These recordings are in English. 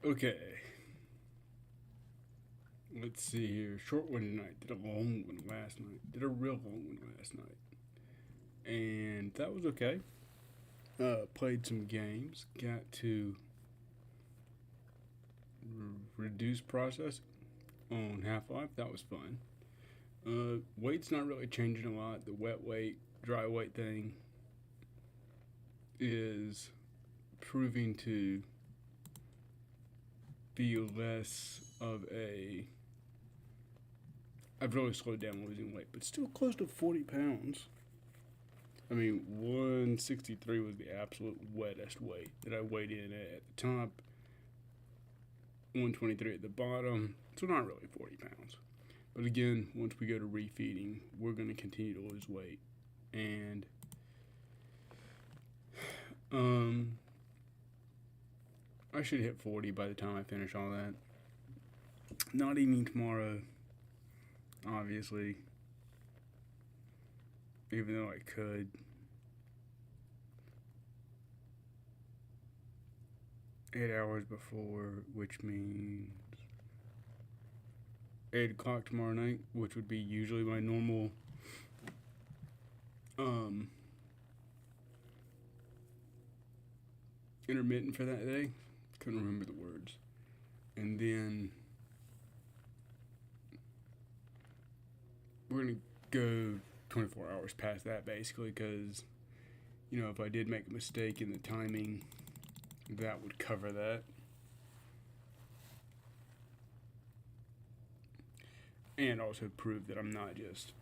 Okay, let's see here. Short one tonight. Did a long one last night. Did a real long one last night. And that was okay. Played some games. Got to reduce process on Half Life. That was fun. Weight's not really changing a lot. The wet weight, dry weight thing is proving to be less of a. I've really slowed down losing weight, but still close to 40 pounds. I mean, 163 was the absolute wettest weight that I weighed in at the top, 123 at the bottom, so not really 40 pounds. But again, once we go to refeeding, we're going to continue to lose weight. And um, I should hit 40 by the time I finish all that. Not eating tomorrow, obviously, even though I could. 8 hours before, which means 8 o'clock tomorrow night, which would be usually my normal um, intermittent for that day. Couldn't remember the words. And then we're gonna go 24 hours past that basically, because if I did make a mistake in the timing, that would cover that. And also prove that I'm not just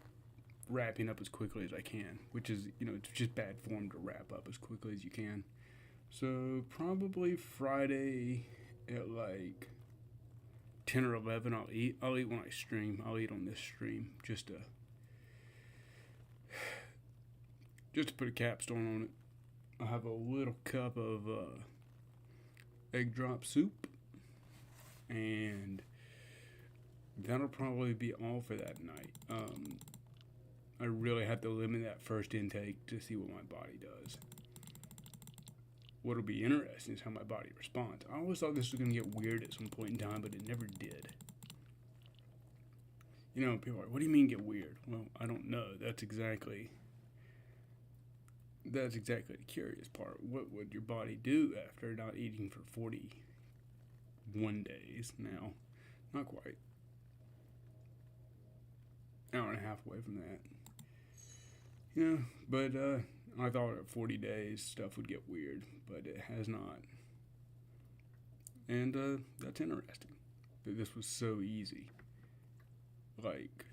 wrapping up as quickly as I can, which is, it's just bad form to wrap up as quickly as you can. So probably Friday at like 10 or 11 I'll eat. I'll eat when I stream. I'll eat on this stream just to put a capstone on it. I'll have a little cup of egg drop soup, and that'll probably be all for that night. I really have to limit that first intake to see what my body does. What'll be interesting is how my body responds. I always thought this was going to get weird at some point in time, but it never did. People are like, what do you mean get weird? Well, I don't know. That's exactly the curious part. What would your body do after not eating for 41 days now? Not quite. Hour and a half away from that. But I thought at 40 days stuff would get weird, but it has not. And that's interesting that this was so easy. Like,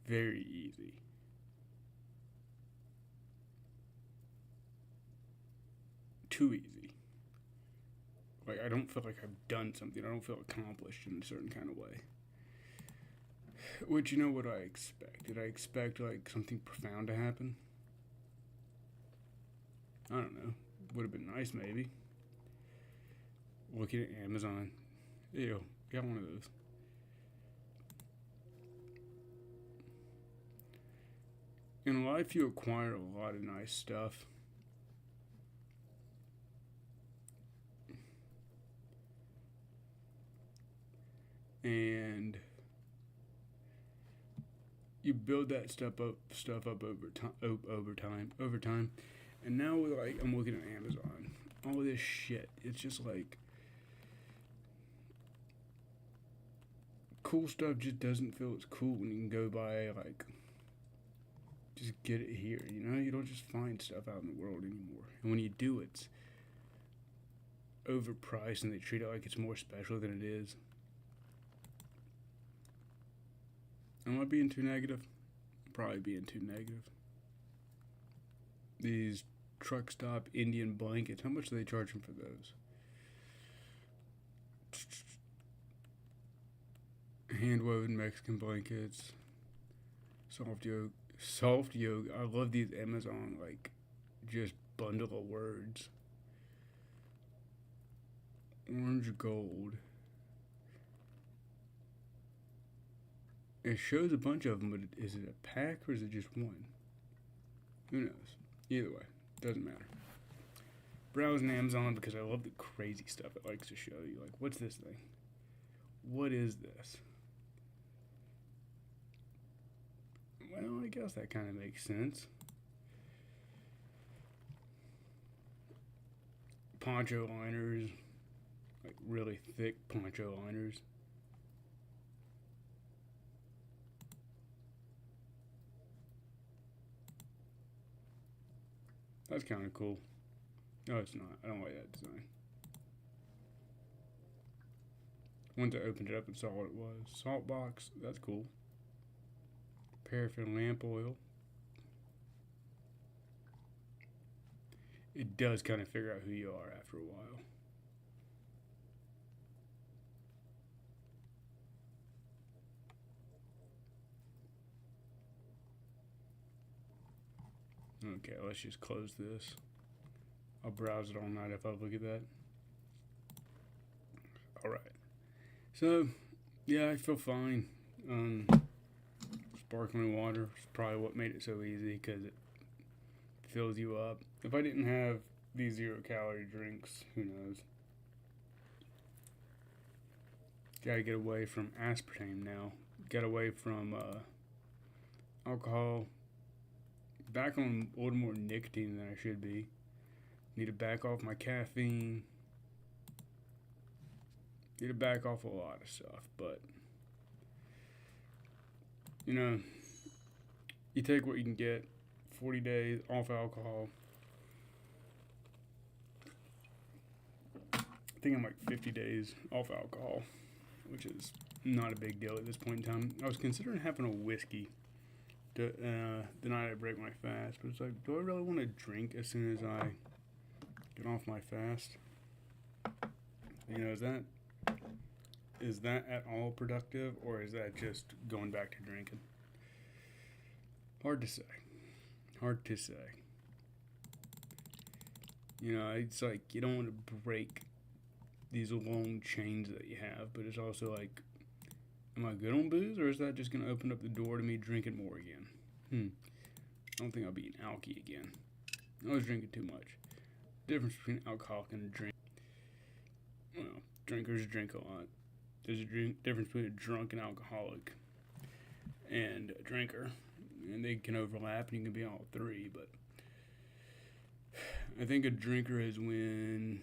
very easy. Too easy. Like, I don't feel like I've done something. I don't feel accomplished in a certain kind of way. Which, what I expect? Did I expect, like, something profound to happen? I don't know. Would have been nice, maybe. Looking at Amazon. Ew, got one of those. In life, you acquire a lot of nice stuff. And you build that stuff up over time. And now, like, I'm looking at Amazon. All this shit. It's just like cool stuff just doesn't feel as cool when you can go buy, like, just get it here. You don't just find stuff out in the world anymore. And when you do, it's overpriced and they treat it like it's more special than it is. Am I being too negative? I'm probably being too negative. These truck stop Indian blankets, how much are they charging for those? Hand woven Mexican blankets, soft yoga. I love these Amazon, like, just bundle of words. Orange gold. It shows a bunch of them, but is it a pack or is it just one? Who knows? Either way, doesn't matter. browsing Amazon because I love the crazy stuff it likes to show you. Like, what's this thing? What is this? Well, I guess that kind of makes sense. Poncho liners, like really thick poncho liners. That's kind of cool. No, it's not. I don't like that design. Once I opened it up and saw what it was. Salt box, that's cool. Paraffin lamp oil. It does kind of figure out who you are after a while. Okay, let's just close this. I'll browse it all night if I look at that. Alright. So, yeah, I feel fine. Sparkling water is probably what made it so easy because it fills you up. If I didn't have these 0-calorie drinks, who knows? Gotta get away from aspartame now. Get away from alcohol. Back on a little more nicotine than I should be. Need to back off my caffeine. Need to back off a lot of stuff, but you know, you take what you can get. 40 days off alcohol. I think I'm like 50 days off alcohol, which is not a big deal at this point in time. I was considering having a whiskey the night I break my fast, but it's like, do I really want to drink as soon as I get off my fast? You know, is that at all productive, or is that just going back to drinking? Hard to say. Hard to say. You know, it's like you don't want to break these long chains that you have, but it's also like, am I good on booze, or is that just going to open up the door to me drinking more again? I don't think I'll be an alkie again. I was drinking too much. Difference between alcoholic and a drink. Well, drinkers drink a lot. There's a difference between a drunk and alcoholic and a drinker. And they can overlap, and you can be all three, but I think a drinker is when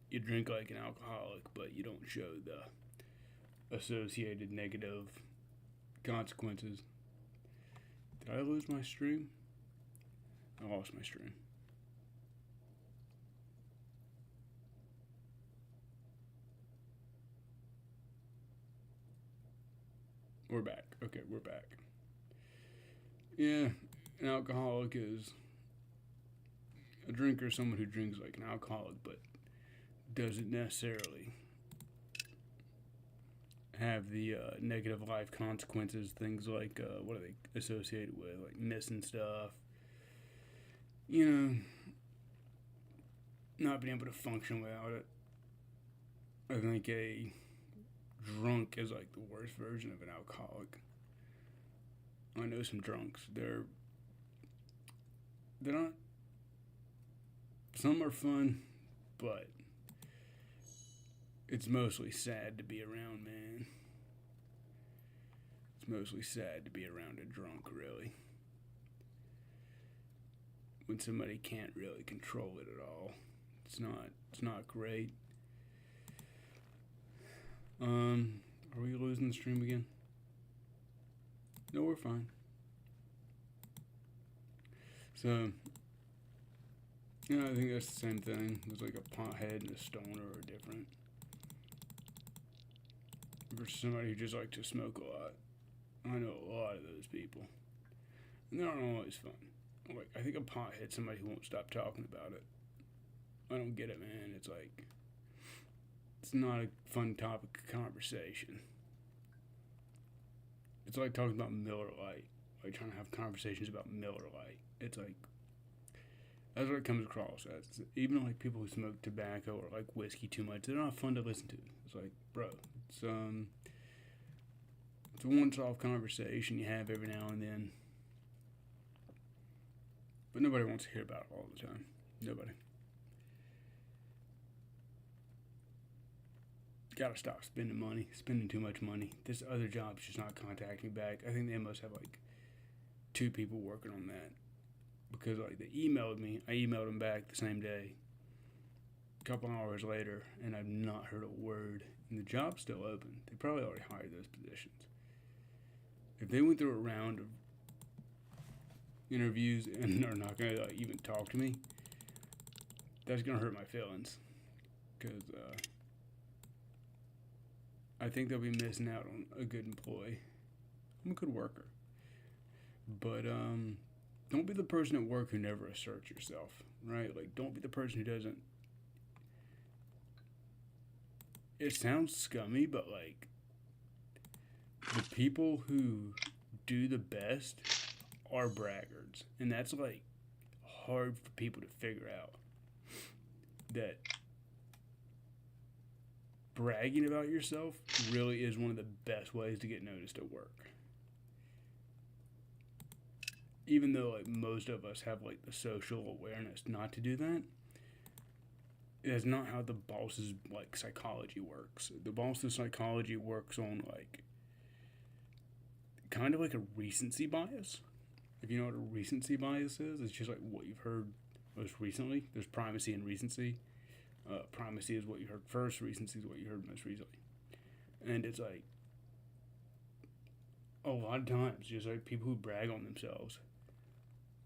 you drink like an alcoholic, but you don't show the associated negative consequences. Did I lose my stream? I lost my stream. We're back. Okay, we're back. Yeah, an alcoholic is a drinker, someone who drinks like an alcoholic, but doesn't necessarily have the negative life consequences, things like, what are they associated with, like missing stuff, you know, not being able to function without it. I think a drunk is like the worst version of an alcoholic. I know some drunks. They're not. Some are fun, but it's mostly sad to be around, man. It's mostly sad to be around a drunk, really. When somebody can't really control it at all. It's not great. Are we losing the stream again? No, we're fine. So, you know, I think that's the same thing. It's like a pothead and a stoner are different. Versus somebody who just likes to smoke a lot. I know a lot of those people. And they're not always fun. Like, I think a pothead, somebody who won't stop talking about it. I don't get it, man. It's like, it's not a fun topic of conversation. It's like talking about Miller Lite. Like trying to have conversations about Miller Lite. It's like, that's what it comes across as. Even like people who smoke tobacco or like whiskey too much, they're not fun to listen to. It's like, bro, it's a once-off conversation you have every now and then. But nobody wants to hear about it all the time. Nobody. Gotta stop spending too much money. This other job's just not contacting me back. I think they must have like 2 people working on that. Because like they emailed me, I emailed them back the same day. A couple hours later, and I've not heard a word. And the job's still open. They probably already hired those positions. If they went through a round of interviews and are not gonna like, even talk to me, that's gonna hurt my feelings. Because I think they'll be missing out on a good employee. I'm a good worker. But don't be the person at work who never asserts yourself, right? Like, don't be the person who doesn't. It sounds scummy, but like, the people who do the best are braggarts. And that's like hard for people to figure out. That bragging about yourself really is one of the best ways to get noticed at work. Even though like most of us have like the social awareness not to do that, that's not how the boss's like psychology works. The boss's psychology works on like kind of like a recency bias. If you know what a recency bias is, it's just like what you've heard most recently. There's primacy and recency. Primacy is what you heard first. Recency is what you heard most recently. And it's like a lot of times, just like people who brag on themselves,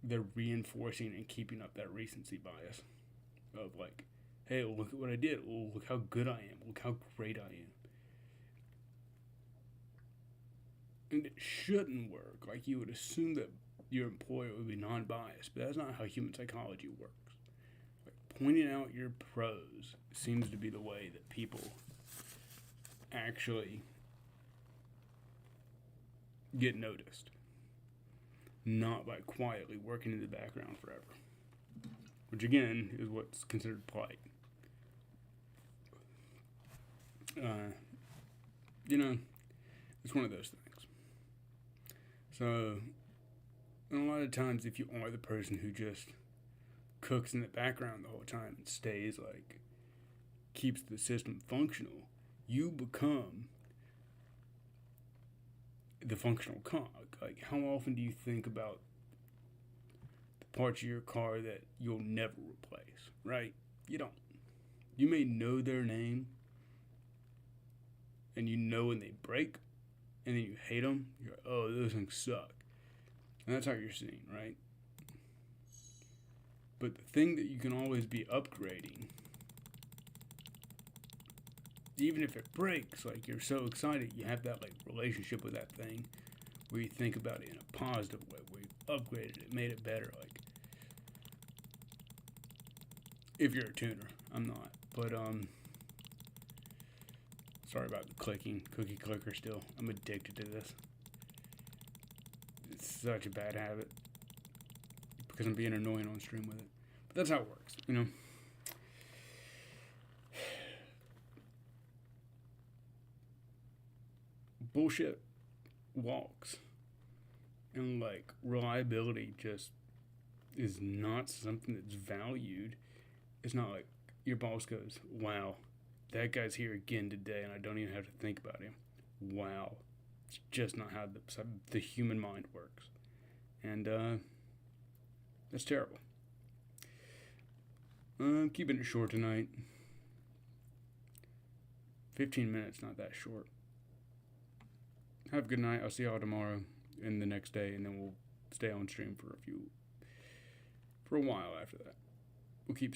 they're reinforcing and keeping up that recency bias of like, hey, look at what I did. Oh, look how good I am. Look how great I am. And it shouldn't work. Like, you would assume that your employer would be non-biased, but that's not how human psychology works. Pointing out your pros seems to be the way that people actually get noticed, not by quietly working in the background forever, which again is what's considered polite. It's one of those things. So, and a lot of times, if you are the person who just cooks in the background the whole time and stays like, keeps the system functional, you become the functional cog. Like, how often do you think about the parts of your car that you'll never replace, right? You don't. You may know their name, and you know when they break, and then you hate them. You're like, oh, those things suck. And that's how you're seeing, right? But the thing that you can always be upgrading, even if it breaks, like, you're so excited, you have that like relationship with that thing where you think about it in a positive way, where you upgraded it, made it better. Like, if you're a tuner, I'm not, but sorry about the cookie clicker. Still, I'm addicted to this. It's such a bad habit because I'm being annoying on stream with it. But that's how it works, you know. Bullshit walks, and like, reliability just is not something that's valued. It's not like your boss goes, wow, that guy's here again today and I don't even have to think about him. Wow. It's just not how the human mind works. And that's terrible. I'm keeping it short tonight. 15 minutes, not that short. Have a good night. I'll see y'all tomorrow and the next day, and then we'll stay on stream for a while after that. We'll keep